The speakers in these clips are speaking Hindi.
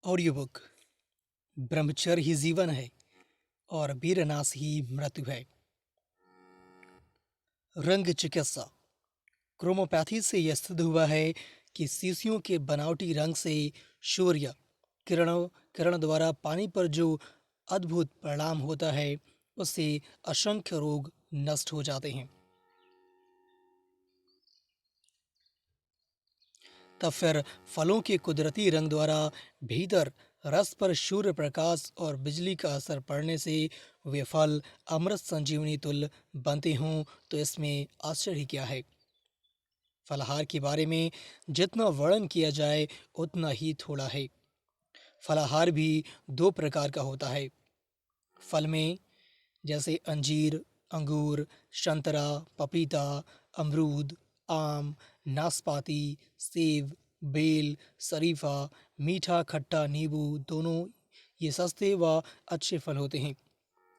Audio book. ब्रह्मचर्य ही जीवन है और वीरनाश ही मृत्यु है। रंग चिकित्सा। क्रोमोपैथी से यह सिद्ध हुआ है कि शीशियों के बनावटी रंग से सूर्य किरणों किरण द्वारा पानी पर जो अद्भुत परिणाम होता है, उससे असंख्य रोग नष्ट हो जाते हैं। तब फिर फलों के कुदरती रंग द्वारा भीतर रस पर सूर्य प्रकाश और बिजली का असर पड़ने से वे फल अमृत संजीवनी तुल्य बनते हों, तो इसमें आश्चर्य क्या है। फलाहार के बारे में जितना वर्णन किया जाए उतना ही थोड़ा है। फलाहार भी दो प्रकार का होता है। फल में जैसे अंजीर, अंगूर, संतरा, पपीता, अमरूद, आम, नाशपाती, सेब, बेल, शरीफा, मीठा खट्टा नींबू, दोनों ये सस्ते व अच्छे फल होते हैं।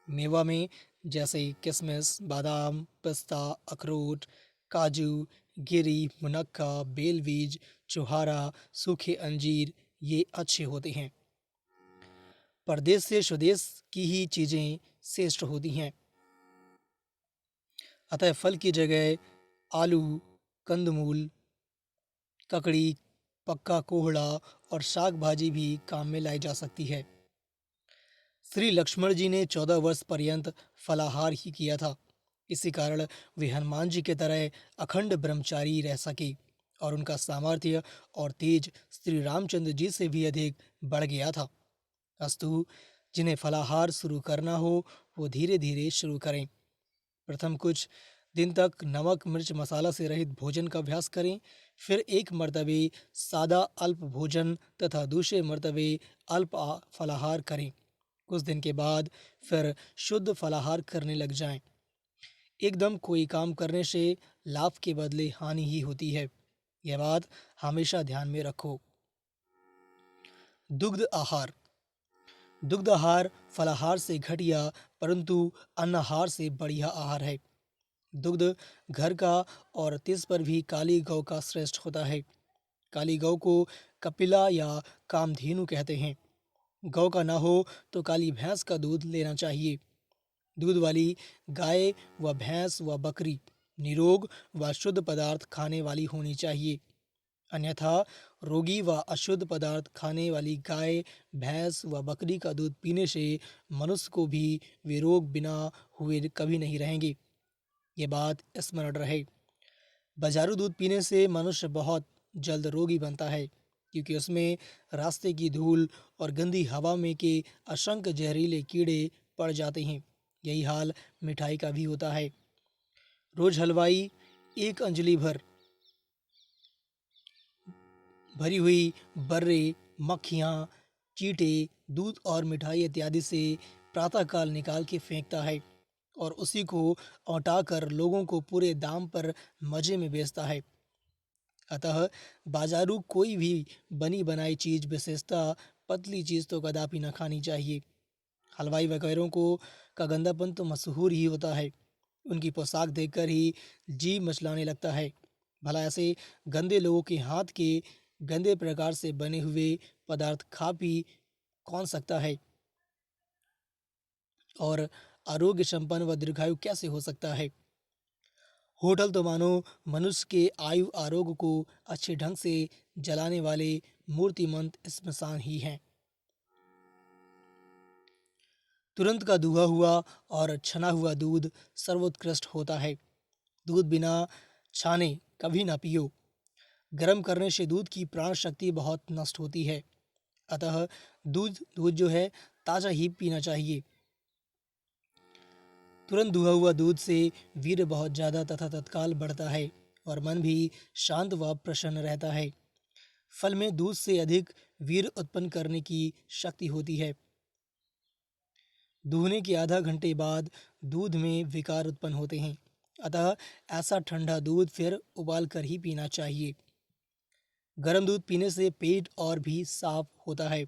मेवा में जैसे किशमिश, बादाम, पिस्ता, अखरोट, काजू, गिरी, मुनक्का, बेल बीज, चुहारा, सूखे अंजीर ये अच्छे होते हैं। परदेश से स्वदेश की ही चीज़ें श्रेष्ठ होती हैं। अतः फल की जगह आलू, कंदमूल, ककड़ी, पक्का कोहड़ा और साग भाजी भी काम में लाई जा सकती है। श्री लक्ष्मण जी ने 14 वर्ष पर्यंत फलाहार ही किया था। इसी कारण वे हनुमान जी के तरह अखंड ब्रह्मचारी रह सके और उनका सामर्थ्य और तेज श्री रामचंद्र जी से भी अधिक बढ़ गया था। अस्तु, जिन्हें फलाहार शुरू करना हो वो धीरे धीरे शुरू करें। प्रथम कुछ दिन तक नमक मिर्च मसाला से रहित भोजन का अभ्यास करें, फिर एक मर्तबे सादा अल्प भोजन तथा दूसरे मर्तबे अल्प फलाहार करें। कुछ दिन के बाद फिर शुद्ध फलाहार करने लग जाएं। एकदम कोई काम करने से लाभ के बदले हानि ही होती है। यह बात हमेशा ध्यान में रखो। दुग्ध आहार। दुग्ध आहार फलाहार से घटिया परंतु अन्नाहार से बढ़िया आहार है। दुग्ध घर का और तिस पर भी काली गौ का श्रेष्ठ होता है। काली गौ को कपिला या कामधेनु कहते हैं। गौ का ना हो तो काली भैंस का दूध लेना चाहिए। दूध वाली गाय व भैंस व बकरी निरोग व शुद्ध पदार्थ खाने वाली होनी चाहिए। अन्यथा रोगी व अशुद्ध पदार्थ खाने वाली गाय, भैंस व बकरी का दूध पीने से मनुष्य को भी वे रोग बिना हुए कभी नहीं रहेंगे। ये बात स्मरण रहे। बाजारू दूध पीने से मनुष्य बहुत जल्द रोगी बनता है, क्योंकि उसमें रास्ते की धूल और गंदी हवा में के असंख्य जहरीले कीड़े पड़ जाते हैं। यही हाल मिठाई का भी होता है। रोज हलवाई एक अंजलि भर भरी हुई बर्रे, मक्खियाँ, चींटे, दूध और मिठाई इत्यादि से प्रातःकाल निकाल के फेंकता है और उसी को औंटाकर लोगों को पूरे दाम पर मजे में बेचता है। अतः बाजारू कोई भी बनी बनाई चीज, विशेषता पतली चीज तो कदापि न खानी चाहिए। हलवाई वगैरह को का गंदापन तो मशहूर ही होता है। उनकी पोशाक देखकर ही जी मचलाने लगता है। भला ऐसे गंदे लोगों के हाथ के गंदे प्रकार से बने हुए पदार्थ खा पी कौन सकता है और आरोग्य संपन्न व दीर्घायु कैसे हो सकता है। होटल तो मानो मनुष्य के आयु आरोग्य को अच्छे ढंग से जलाने वाले मूर्तिमंत स्मशान ही हैं। तुरंत का दुहा हुआ और छना हुआ दूध सर्वोत्कृष्ट होता है। दूध बिना छाने कभी ना पियो। गर्म करने से दूध की प्राण शक्ति बहुत नष्ट होती है। अतः दूध दूध जो है ताज़ा ही पीना चाहिए। तुरंत दुहा हुआ दूध से वीर्य बहुत ज़्यादा तथा तत्काल बढ़ता है और मन भी शांत व प्रसन्न रहता है। फल में दूध से अधिक वीर्य उत्पन्न करने की शक्ति होती है। दूहने के आधा घंटे बाद दूध में विकार उत्पन्न होते हैं। अतः ऐसा ठंडा दूध फिर उबाल कर ही पीना चाहिए। गर्म दूध पीने से पेट और भी साफ होता है।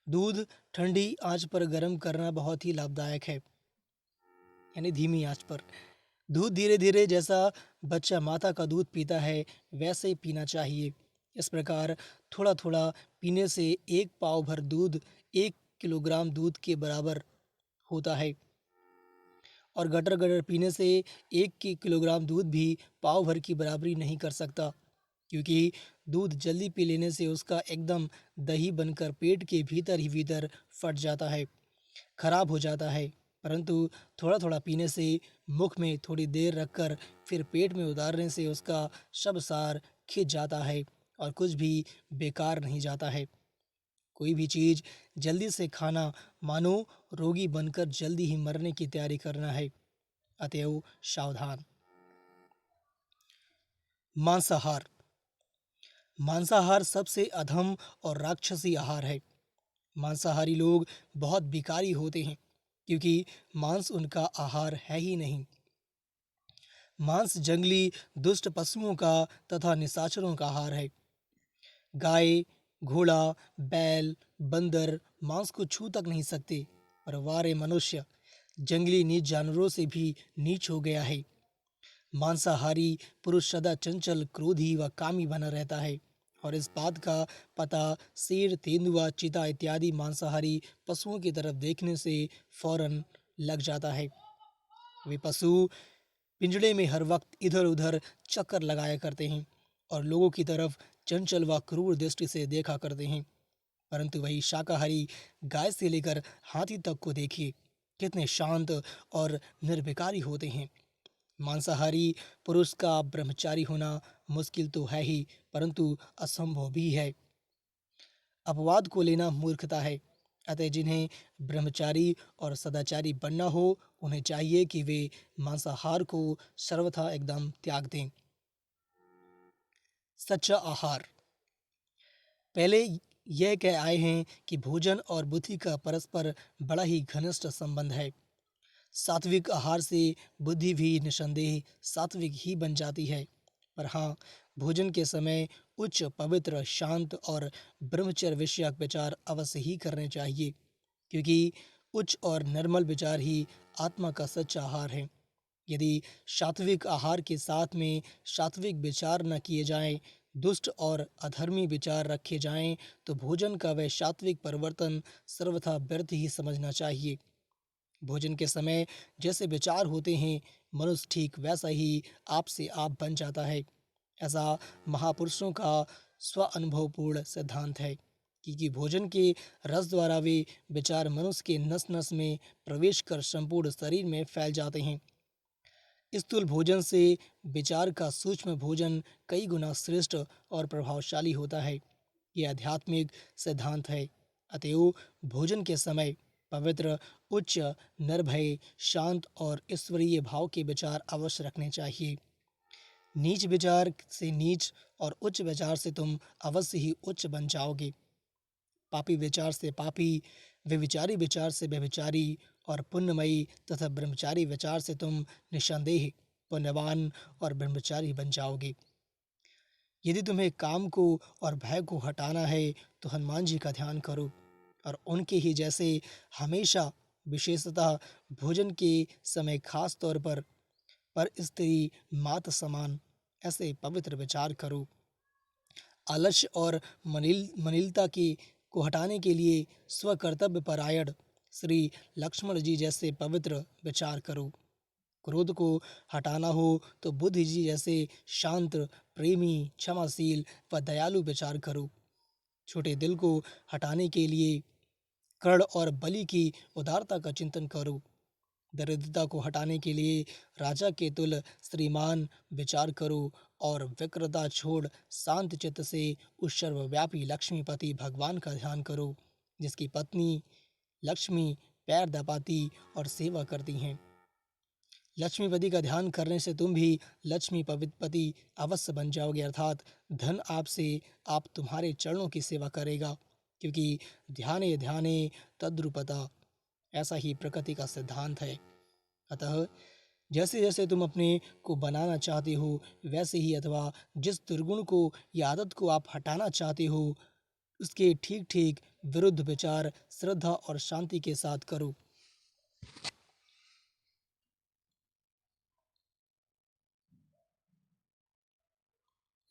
दूध ठंडी आंच पर गर्म करना बहुत ही लाभदायक है, यानी धीमी आंच पर। दूध धीरे धीरे जैसा बच्चा माता का दूध पीता है वैसे ही पीना चाहिए। इस प्रकार थोड़ा-थोड़ा पीने से 1 पाव भर दूध 1 किलोग्राम दूध के बराबर होता है और गटर-गटर पीने से 1 किलोग्राम दूध भी पाव भर की बराबरी नहीं कर सकता, क्योंकि दूध जल्दी पी लेने से उसका एकदम दही बनकर पेट के भीतर ही भीतर फट जाता है, खराब हो जाता है। परंतु थोड़ा-थोड़ा पीने से मुख में थोड़ी देर रखकर फिर पेट में उतारने से उसका सब सार खिंच जाता है और कुछ भी बेकार नहीं जाता है। कोई भी चीज़ जल्दी से खाना मानो रोगी बनकर जल्दी ही मरने की तैयारी करना है। अतएव सावधान। मांसाहार। मांसाहार सबसे अधम और राक्षसी आहार है। मांसाहारी लोग बहुत विकारी होते हैं, क्योंकि मांस उनका आहार है ही नहीं। मांस जंगली दुष्ट पशुओं का तथा निशाचरों का आहार है। गाय, घोड़ा, बैल, बंदर मांस को छू तक नहीं सकते, पर वारे मनुष्य जंगली नीच जानवरों से भी नीच हो गया है। मांसाहारी पुरुष सदा चंचल, क्रोधी व कामी बना रहता है और इस बात का पता शेर, तेंदुआ, चीता इत्यादि मांसाहारी पशुओं की तरफ देखने से फौरन लग जाता है। वे पशु पिंजड़े में हर वक्त इधर-उधर चक्कर लगाया करते हैं और लोगों की तरफ चंचल व क्रूर दृष्टि से देखा करते हैं। परंतु वही शाकाहारी गाय से लेकर हाथी तक को देखिए, कितने शांत और निर्विकारी होते हैं। मांसाहारी पुरुष का ब्रह्मचारी होना मुश्किल तो है ही, परंतु असंभव भी है। अपवाद को लेना मूर्खता है। अतः जिन्हें ब्रह्मचारी और सदाचारी बनना हो, उन्हें चाहिए कि वे मांसाहार को सर्वथा एकदम त्याग दें। सच्चा आहार। पहले यह कह आए हैं कि भोजन और बुद्धि का परस्पर बड़ा ही घनिष्ठ संबंध है। सात्विक आहार से बुद्धि भी निसंदेह सात्विक ही बन जाती है। पर हाँ, भोजन के समय उच्च, पवित्र, शांत और ब्रह्मचर्य विषयक विचार अवश्य ही करने चाहिए, क्योंकि उच्च और निर्मल विचार ही आत्मा का सच्चा आहार है। यदि सात्विक आहार के साथ में सात्विक विचार न किए जाएं, दुष्ट और अधर्मी विचार रखे जाएं, तो भोजन का वह सात्विक परिवर्तन सर्वथा व्यर्थ ही समझना चाहिए। भोजन के समय जैसे विचार होते हैं, मनुष्य ठीक वैसा ही आप से आप बन जाता है। ऐसा महापुरुषों का स्व अनुभवपूर्ण सिद्धांत है, क्योंकि भोजन के रस द्वारा वे विचार मनुष्य के नस नस में प्रवेश कर संपूर्ण शरीर में फैल जाते हैं। स्थूल भोजन से विचार का सूक्ष्म भोजन कई गुना श्रेष्ठ और प्रभावशाली होता है। यह आध्यात्मिक सिद्धांत है। अतएव भोजन के समय पवित्र, उच्च, निर्भय, शांत और ईश्वरीय भाव के विचार अवश्य रखने चाहिए। नीच विचार से नीच और उच्च विचार से तुम अवश्य ही उच्च बन जाओगे। पापी विचार से पापी, व्यभिचारी विचार से व्यभिचारी और पुण्यमयी तथा ब्रह्मचारी विचार से तुम निसंदेह पुण्यवान और ब्रह्मचारी बन जाओगे। यदि तुम्हें काम को और भय को हटाना है, तो हनुमान जी का ध्यान करो और उनके ही जैसे हमेशा, विशेषतः भोजन के समय खास तौर पर स्त्री मात समान ऐसे पवित्र विचार करो। आलस्य और मलिनता की को हटाने के लिए स्वकर्तव्य परायण श्री लक्ष्मण जी जैसे पवित्र विचार करो। क्रोध को हटाना हो तो बुद्धि जी जैसे शांत, प्रेमी, क्षमाशील व दयालु विचार करो। छोटे दिल को हटाने के लिए कर्ण और बलि की उदारता का चिंतन करो। दरिद्रता को हटाने के लिए राजा के तुल्य श्रीमान विचार करो और व्यग्रता छोड़ शांत चित्त से उस सर्वव्यापी लक्ष्मीपति भगवान का ध्यान करो, जिसकी पत्नी लक्ष्मी पैर दबाती और सेवा करती हैं। लक्ष्मीपति का ध्यान करने से तुम भी लक्ष्मी पति अवश्य बन जाओगे, अर्थात धन आपसे आप तुम्हारे चरणों की सेवा करेगा, क्योंकि ध्याने ध्याने तद्रुपता ऐसा ही प्रकृति का सिद्धांत है। अतः जैसे जैसे तुम अपने को बनाना चाहते हो, वैसे ही अथवा जिस दुर्गुण को या आदत को आप हटाना चाहते हो, उसके ठीक ठीक विरुद्ध विचार श्रद्धा और शांति के साथ करो।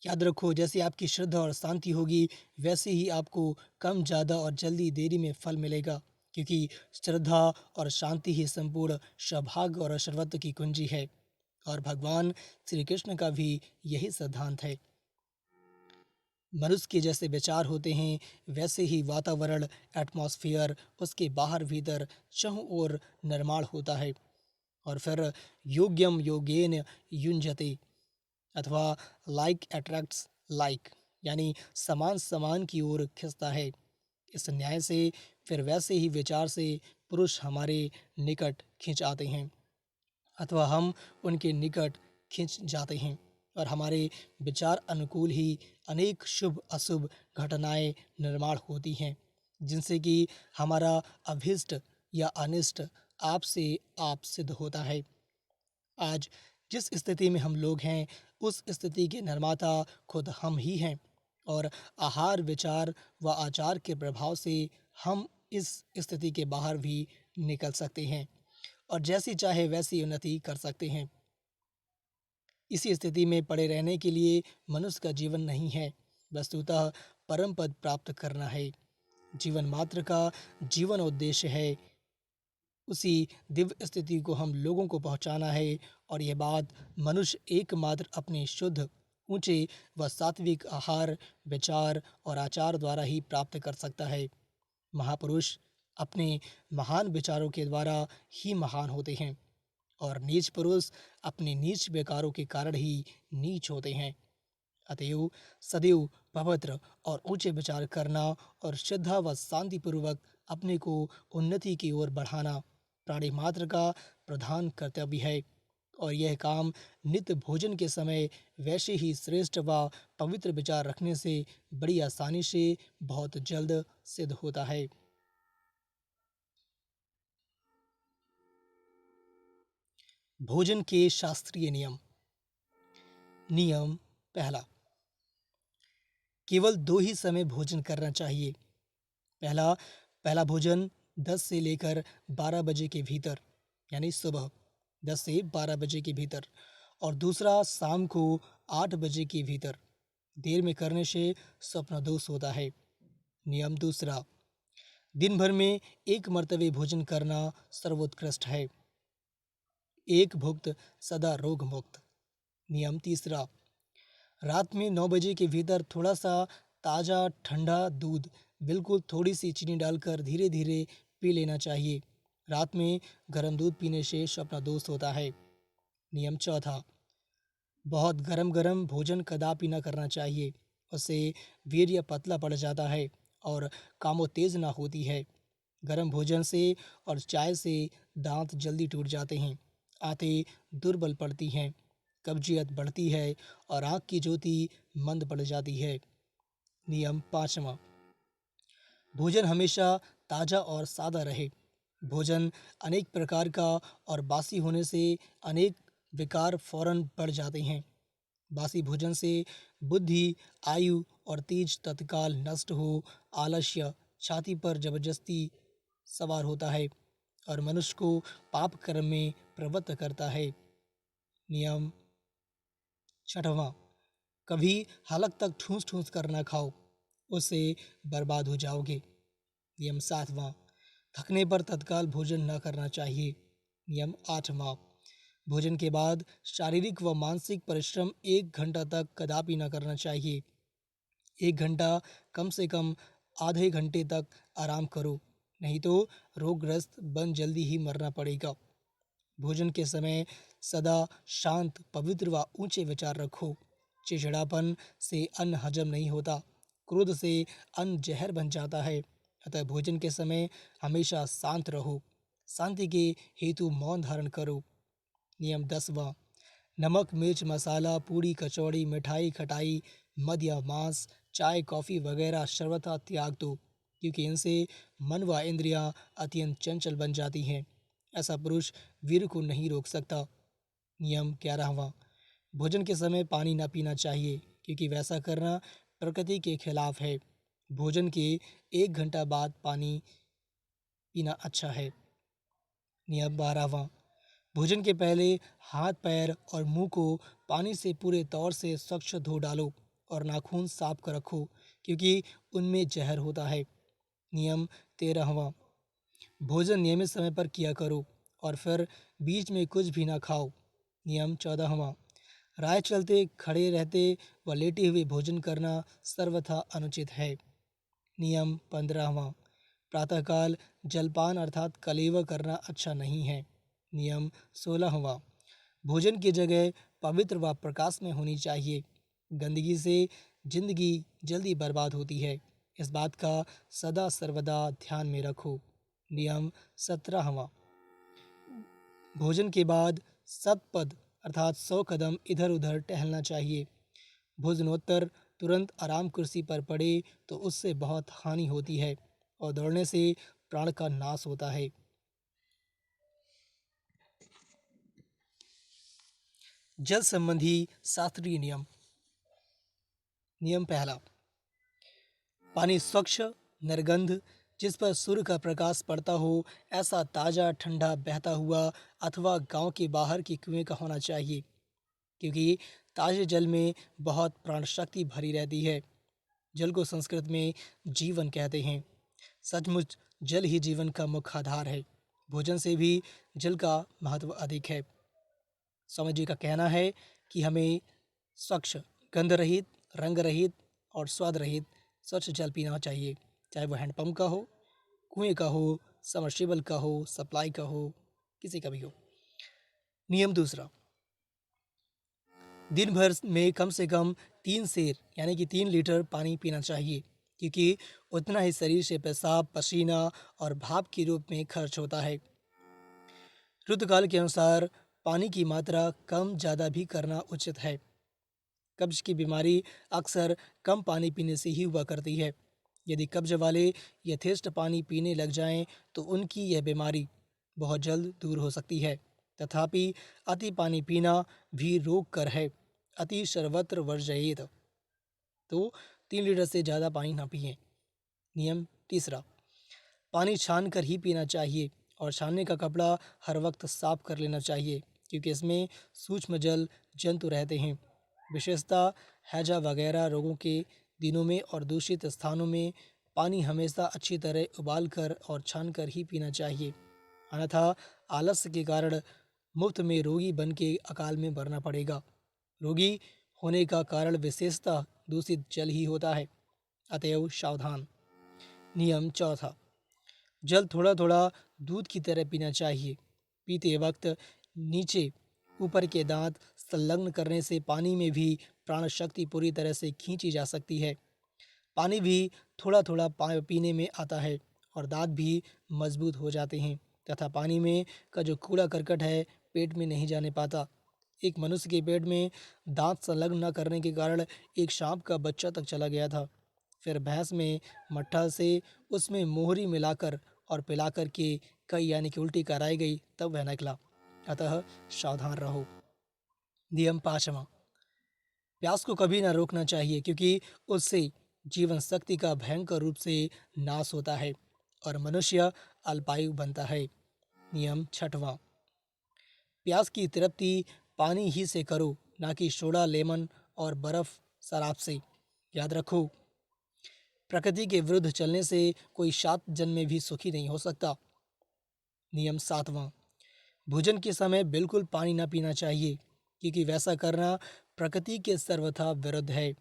याद रखो, जैसे आपकी श्रद्धा और शांति होगी, वैसे ही आपको कम ज़्यादा और जल्दी देरी में फल मिलेगा, क्योंकि श्रद्धा और शांति ही संपूर्ण सौभाग्य और सर्वत्व की कुंजी है। और भगवान श्री कृष्ण का भी यही सिद्धांत है। मनुष्य के जैसे विचार होते हैं, वैसे ही वातावरण, एटमॉस्फेयर, उसके बाहर भीतर चहुं ओर निर्माण होता है। और फिर योग्यम योगेन युंजते, अथवा लाइक अट्रैक्ट्स लाइक, यानी समान समान की ओर खिंचता है। इस न्याय से फिर वैसे ही विचार से पुरुष हमारे निकट खिंच आते हैं, अथवा हम उनके निकट खिंच जाते हैं। और हमारे विचार अनुकूल ही अनेक शुभ अशुभ घटनाएं निर्माण होती हैं, जिनसे कि हमारा अभिष्ट या अनिष्ट आप से आप सिद्ध होता है। आज जिस स्थिति में हम लोग हैं, उस स्थिति के निर्माता खुद हम ही हैं। और आहार, विचार व आचार के प्रभाव से हम इस स्थिति के बाहर भी निकल सकते हैं और जैसी चाहे वैसी उन्नति कर सकते हैं। इसी स्थिति में पड़े रहने के लिए मनुष्य का जीवन नहीं है, वस्तुतः परम पद प्राप्त करना है। जीवन मात्र का जीवन उद्देश्य है, उसी दिव्य स्थिति को हम लोगों को पहुंचाना है। और यह बात मनुष्य एकमात्र अपने शुद्ध, ऊंचे व सात्विक आहार, विचार और आचार द्वारा ही प्राप्त कर सकता है। महापुरुष अपने महान विचारों के द्वारा ही महान होते हैं, और नीच पुरुष अपने नीच विकारों के कारण ही नीच होते हैं। अतएव सदैव पवित्र और ऊंचे विचार करना और श्रद्धा व शांतिपूर्वक अपने को उन्नति की ओर बढ़ाना प्राणी मात्र का प्रधान कर्तव्य है। और यह काम नित्य भोजन के समय वैसे ही श्रेष्ठ व पवित्र विचार रखने से बड़ी आसानी से बहुत जल्द सिद्ध होता है। भोजन के शास्त्रीय नियम। नियम पहला, केवल 2 ही समय भोजन करना चाहिए। पहला पहला भोजन 10 से लेकर 12 बजे के भीतर, यानी सुबह 10 से 12 बजे के भीतर, और दूसरा शाम को 8 बजे के भीतर। देर में करने से स्वप्न दोष होता है। नियम दूसरा, दिन भर में एक मर्तबे भोजन करना सर्वोत्कृष्ट है। एक भुक्त सदा रोग मुक्त। नियम तीसरा, रात में 9 बजे के भीतर थोड़ा सा ताज़ा ठंडा दूध बिल्कुल थोड़ी सी चीनी डालकर धीरे धीरे पी लेना चाहिए। रात में गर्म दूध पीने से स्वप्नादोष होता है। नियम चौथा, बहुत गरम गरम भोजन कदापि न करना चाहिए, उससे वीर्य पतला पड़ जाता है और कामो तेज ना होती है। गरम भोजन से और चाय से दांत जल्दी टूट जाते हैं, आंतें दुर्बल पड़ती हैं, कब्जियत बढ़ती है और आँख की ज्योति मंद पड़ जाती है। नियम पाँचवा, भोजन हमेशा ताज़ा और सादा रहे। भोजन अनेक प्रकार का और बासी होने से अनेक विकार फौरन बढ़ जाते हैं। बासी भोजन से बुद्धि, आयु और तेज तत्काल नष्ट हो, आलस्य छाती पर जबरदस्ती सवार होता है और मनुष्य को पाप कर्म में प्रवृत्त करता है। नियम छठवां, कभी हलक तक ठूस ठूस कर न खाओ, उससे बर्बाद हो जाओगे। नियम सातवां, थकने पर तत्काल भोजन न करना चाहिए। नियम आठवां, भोजन के बाद शारीरिक व मानसिक परिश्रम 1 घंटा तक कदापि न करना चाहिए। 1 घंटा कम से कम आधे घंटे तक आराम करो, नहीं तो रोगग्रस्त बन जल्दी ही मरना पड़ेगा। भोजन के समय सदा शांत, पवित्र व ऊंचे विचार रखो। चिड़चिड़ापन से अन्न हजम नहीं होता, क्रोध से अन्न जहर बन जाता है। अतः भोजन के समय हमेशा शांत रहो, शांति के हेतु मौन धारण करो। नियम 10वां, नमक, मिर्च, मसाला, पूड़ी, कचौड़ी, मिठाई, खटाई, मद या मांस, चाय, कॉफ़ी वगैरह सर्वथा त्याग दो, क्योंकि इनसे मन व इंद्रियां अत्यंत चंचल बन जाती हैं। ऐसा पुरुष वीर को नहीं रोक सकता। नियम 11वां, भोजन के समय पानी न पीना चाहिए, क्योंकि वैसा करना प्रकृति के खिलाफ है। भोजन के 1 घंटा बाद पानी पीना अच्छा है। नियम 12वां, भोजन के पहले हाथ, पैर और मुंह को पानी से पूरे तौर से स्वच्छ धो डालो। और नाखून साफ कर रखो क्योंकि उनमें जहर होता है। नियम 13वां, भोजन नियमित समय पर किया करो और फिर बीच में कुछ भी ना खाओ। नियम 14वां, राह चलते, खड़े रहते व लेटे हुए भोजन करना सर्वथा अनुचित है। नियम 15वां, प्रातःकाल जलपान अर्थात कलेवा करना अच्छा नहीं है। नियम 16वां, भोजन की जगह पवित्र व प्रकाश में होनी चाहिए। गंदगी से जिंदगी जल्दी बर्बाद होती है, इस बात का सदा सर्वदा ध्यान में रखो। नियम 17वां, भोजन के बाद सतपद अर्थात 100 कदम इधर उधर टहलना चाहिए। भोजनोत्तर तुरंत आराम कुर्सी पर पड़े तो उससे बहुत हानि होती है और दौड़ने से प्राण का नाश होता है। जल संबंधी शास्त्रीय नियम। नियम पहला, पानी स्वच्छ, निर्गंध, जिस पर सूर्य का प्रकाश पड़ता हो, ऐसा ताज़ा ठंडा बहता हुआ अथवा गांव के बाहर के कुएं का होना चाहिए, क्योंकि ताजे जल में बहुत प्राण शक्ति भरी रहती है। जल को संस्कृत में जीवन कहते हैं। सचमुच जल ही जीवन का मुख्य आधार है। भोजन से भी जल का महत्व अधिक है। स्वामी जी का कहना है कि हमें स्वच्छ, गंध रहित, रंग रहित और स्वाद रहित स्वच्छ जल पीना चाहिए, चाहे वो हैंडपंप का हो, कुएं का हो, समरसेबल का हो, सप्लाई का हो, किसी का भी हो। नियम दूसरा, दिन भर में कम से कम 3 सेर यानी कि 3 लीटर पानी पीना चाहिए, क्योंकि उतना ही शरीर से पेशाब, पसीना और भाप के रूप में खर्च होता है। ऋतुकाल के अनुसार पानी की मात्रा कम ज़्यादा भी करना उचित है। कब्ज की बीमारी अक्सर कम पानी पीने से ही हुआ करती है। यदि कब्ज वाले यथेष्ट पानी पीने लग जाएं तो उनकी यह बीमारी बहुत जल्द दूर हो सकती है। तथापि अति पानी पीना भी रोग कर है। अति सर्वत्र वर्जयेत, तो 3 लीटर से ज़्यादा पानी ना पिएं। नियम तीसरा, पानी छान कर ही पीना चाहिए और छानने का कपड़ा हर वक्त साफ कर लेना चाहिए, क्योंकि इसमें सूक्ष्म जल जंतु रहते हैं। विशेषतः हैजा वगैरह रोगों के दिनों में और दूषित स्थानों में पानी हमेशा अच्छी तरह उबाल कर और छान कर ही पीना चाहिए, अन्यथा आलस्य के कारण मुफ्त में रोगी बन के अकाल में मरना पड़ेगा। रोगी होने का कारण विशेषतः दूषित जल ही होता है, अतएव सावधान। नियम चौथा, जल थोड़ा थोड़ा दूध की तरह पीना चाहिए। पीते वक्त नीचे ऊपर के दांत संलग्न करने से पानी में भी प्राण शक्ति पूरी तरह से खींची जा सकती है। पानी भी थोड़ा थोड़ा पीने में आता है और दांत भी मजबूत हो जाते हैं, तथा पानी में का जो कूड़ा करकट है पेट में नहीं जाने पाता। एक मनुष्य के पेट में दांत संलग्न न करने के कारण एक सांप का बच्चा तक चला गया था। फिर भैंस में मट्ठा से उसमें मोहरी मिलाकर और पिलाकर के कई यानी कि उल्टी कराई गई, तब वह निकला। अतः सावधान रहो। नियम पांचवा, प्यास को कभी ना रोकना चाहिए, क्योंकि उससे जीवन शक्ति का भयंकर रूप से नाश होता है और मनुष्य अल्पायु बनता है। नियम छठवां, प्यास की तृप्ति पानी ही से करो, ना कि सोडा, लेमन और बर्फ शराब से। याद रखो, प्रकृति के विरुद्ध चलने से कोई 7 जन्म में भी सुखी नहीं हो सकता। नियम सातवां, भोजन के समय बिल्कुल पानी न पीना चाहिए, क्योंकि वैसा करना प्रकृति के सर्वथा विरुद्ध है।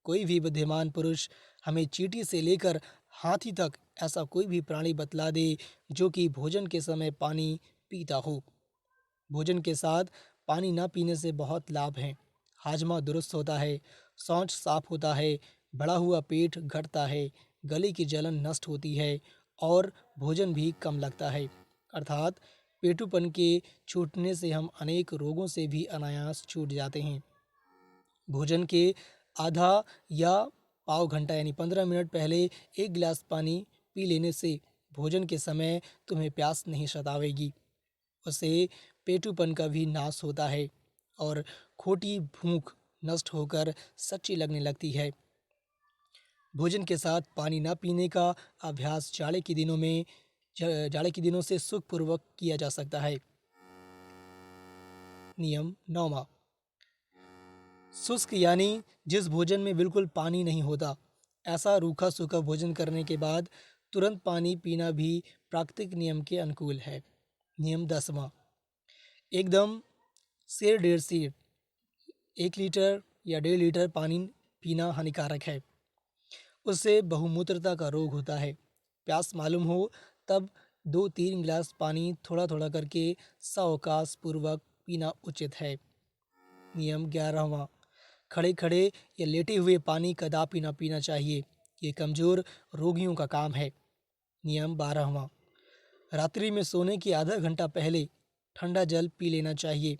कोई भी बुद्धिमान पुरुष हमें चींटी से लेकर हाथी तक ऐसा कोई भी प्राणी बतला दे जो कि भोजन के समय पानी पीता हो। भोजन के साथ पानी न पीने से बहुत लाभ हैं। हाजमा दुरुस्त होता है, शौच साफ होता है, बढ़ा हुआ पेट घटता है, गले की जलन नष्ट होती है और भोजन भी कम लगता है। अर्थात पेटूपन के छूटने से हम अनेक रोगों से भी अनायास छूट जाते हैं। भोजन के आधा या पाव घंटा यानी 15 मिनट पहले 1 गिलास पानी पी लेने से भोजन के समय तुम्हें प्यास नहीं सतावेगी। उससे पेटूपन का भी नाश होता है और खोटी भूख नष्ट होकर सच्ची लगने लगती है। भोजन के साथ पानी न पीने का अभ्यास जाड़े के दिनों से सुखपूर्वक किया जा सकता है। नियम 9वां, शुष्क यानी जिस भोजन में बिल्कुल पानी नहीं होता। ऐसा रूखा सूखा भोजन करने के बाद तुरंत पानी पीना भी प्राकृतिक नियम के अनुकूल है। नियम 10वां, एकदम सेर डेढ़ सेर 1 लीटर या 1.5 लीटर पानी पीना हानिकारक है। उससे बहुमूत्रता का रोग होता है। प्यास मालूम हो तब 2-3 गिलास पानी थोड़ा थोड़ा करके सावकाश पूर्वक पीना उचित है। नियम 11वां, खड़े खड़े या लेटे हुए पानी कदापि ना पीना चाहिए। ये कमजोर रोगियों का काम है। नियम 12वां, रात्रि में सोने के आधा घंटा पहले ठंडा जल पी लेना चाहिए।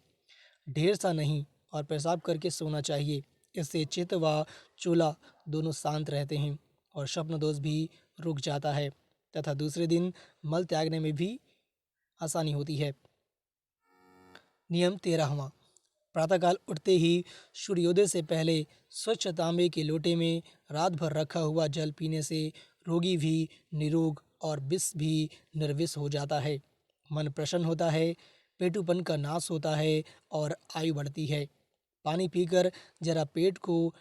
ढेर सा नहीं और पेशाब करके सोना चाहिए। इससे चित्त व चूला दोनों शांत रहते हैं और स्वप्न दोष भी रुक जाता है तथा दूसरे दिन मल त्यागने में भी आसानी होती है। नियम 13वां, प्रातःकाल उठते ही सूर्योदय से पहले स्वच्छ तांबे के लोटे में रात भर रखा हुआ जल पीने से रोगी भी निरोग और विष भी निर्विष हो जाता है। मन प्रसन्न होता है, पेटूपन का नाश होता है और आयु बढ़ती है। पानी पीकर जरा पेट को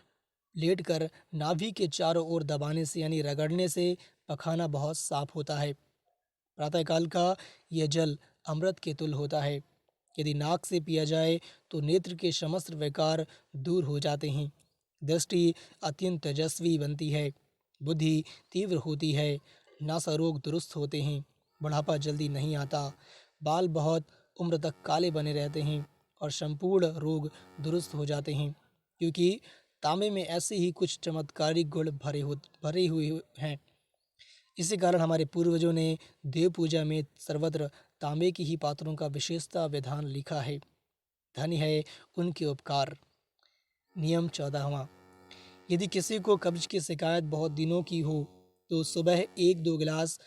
लेटकर नाभि के चारों ओर दबाने से यानी रगड़ने से पखाना बहुत साफ होता है। प्रातःकाल का यह जल अमृत के तुल्य होता है। यदि नाक से पिया जाए तो नेत्र के समस्त विकार दूर हो जाते हैं। दृष्टि अत्यंत तेजस्वी बनती है, बुद्धि तीव्र होती है, नासा रोग दुरुस्त होते हैं, बुढ़ापा जल्दी नहीं आता, बाल बहुत उम्र तक काले बने रहते हैं और संपूर्ण रोग दुरुस्त हो जाते हैं, क्योंकि तांबे में ऐसे ही कुछ चमत्कारिक गुण भरे हुए हैं। इसी कारण हमारे पूर्वजों ने देव पूजा में सर्वत्र तांबे की ही पात्रों का विशेषता विधान लिखा है। धन्य है उनके उपकार। नियम 14वां, यदि किसी को कब्ज की शिकायत बहुत दिनों की हो तो सुबह 1-2 गिलास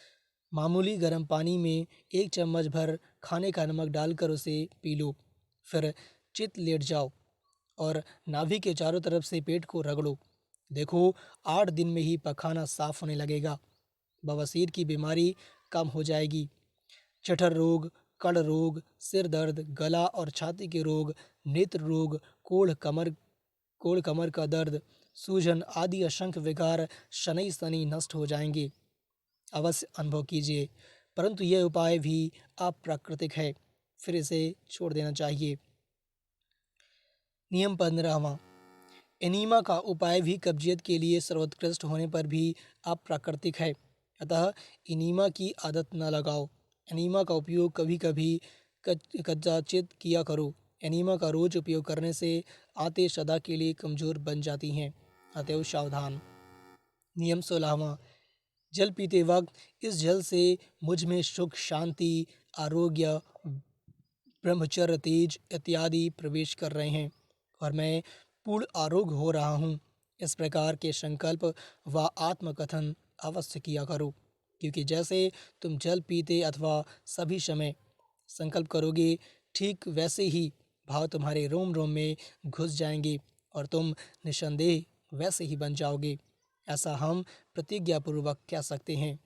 मामूली गर्म पानी में 1 चम्मच भर खाने का नमक डालकर उसे पी लो। फिर चित लेट जाओ और नाभि के चारों तरफ से पेट को रगड़ो। देखो 8 दिन में ही पखाना साफ होने लगेगा। बवासीर की बीमारी कम हो जाएगी। जठर रोग, कड़ रोग, सिर दर्द, गला और छाती के रोग, नेत्र रोग, कोढ़ कमर का दर्द, सूजन आदि असंख्य विकार शनै शनि नष्ट हो जाएंगे। अवश्य अनुभव कीजिए, परंतु यह उपाय भी अप्राकृतिक है, फिर इसे छोड़ देना चाहिए। नियम 15वां, एनीमा का उपाय भी कब्जियत के लिए सर्वोत्कृष्ट होने पर भी अप्राकृतिक है, अतः एनीमा की आदत न लगाओ। एनीमा का उपयोग कभी कभी कदाचित किया करो। एनीमा का रोज उपयोग करने से आंतें सदा के लिए कमजोर बन जाती हैं, अतएव सावधान। नियम 16वां, जल पीते वक्त इस जल से मुझ में सुख, शांति, आरोग्य, ब्रह्मचर्य, तेज इत्यादि प्रवेश कर रहे हैं और मैं पूर्ण आरोग्य हो रहा हूँ। इस प्रकार के संकल्प व आत्मकथन अवश्य किया करो, क्योंकि जैसे तुम जल पीते अथवा सभी समय संकल्प करोगे, ठीक वैसे ही भाव तुम्हारे रोम रोम में घुस जाएंगे और तुम निसंदेह वैसे ही बन जाओगे। ऐसा हम प्रतिज्ञापूर्वक कह सकते हैं।